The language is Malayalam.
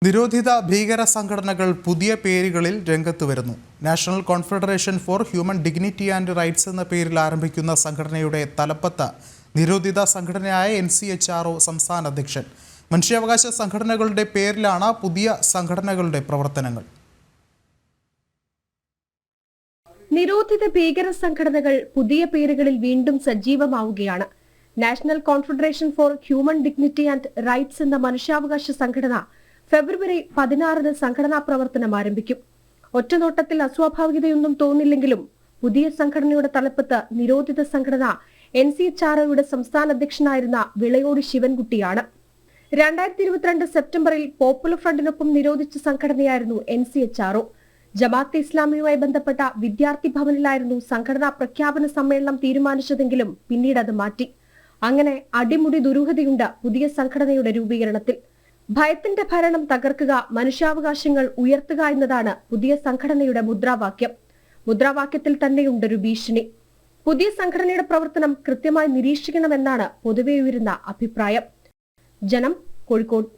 നിരോധിത ഭീകര സംഘടനകൾ പുതിയ പേരുകളിൽ രംഗത്ത് വരുന്നു. National confederation for human dignity and rights എന്ന പേരിൽ ആരംഭിക്കുന്ന സംഘടനയുടെ തലപ്പത്ത് നിരോധിത സംഘടനയായ NCHRO സംസ്ഥാന അധ്യക്ഷൻ. മനുഷ്യാവകാശ സംഘടനകളുടെ പേരിലാണ് പുതിയ സംഘടനകളുടെ പ്രവർത്തനങ്ങൾ. നിരോധിത ഭീകര സംഘടനകൾ പുതിയ പേരുകളിൽ വീണ്ടും സജീവമാവുകയാണ്. National confederation for human dignity and rights എന്ന മനുഷ്യാവകാശ സംഘടന ഫെബ്രുവരി 16 സംഘടനാ പ്രവർത്തനം ആരംഭിക്കും. ഒറ്റനോട്ടത്തിൽ അസ്വാഭാവികതയൊന്നും തോന്നില്ലെങ്കിലും പുതിയ സംഘടനയുടെ തലപ്പത്ത് നിരോധിത സംഘടന NCHROയുടെ സംസ്ഥാന അധ്യക്ഷനായിരുന്ന വിളയോടി ശിവൻകുട്ടിയാണ്. 2022 സെപ്റ്റംബറിൽ പോപ്പുലർ ഫ്രണ്ടിനൊപ്പം നിരോധിച്ച സംഘടനയായിരുന്നു NCHRO. ജമാഅത്തെ ഇസ്ലാമിയുമായി ബന്ധപ്പെട്ട വിദ്യാർത്ഥി ഭവനിലായിരുന്നു സംഘടനാ പ്രഖ്യാപന സമ്മേളനം തീരുമാനിച്ചതെങ്കിലും പിന്നീട് അത് മാറ്റി. അങ്ങനെ അടിമുടി ദുരൂഹതയുണ്ട് പുതിയ സംഘടനയുടെ രൂപീകരണത്തിൽ. ഭയത്തിന്റെ ഭരണം തകർക്കുക, മനുഷ്യാവകാശങ്ങൾ ഉയർത്തുക എന്നതാണ് പുതിയ സംഘടനയുടെ മുദ്രാവാക്യം. മുദ്രാവാക്യത്തിൽ തന്നെയുണ്ട് ഒരു ഭീഷണി. പുതിയ സംഘടനയുടെ പ്രവർത്തനം കൃത്യമായി നിരീക്ഷിക്കണമെന്നാണ് പൊതുവെ ഉയരുന്ന അഭിപ്രായം. ജനം, കോഴിക്കോട്.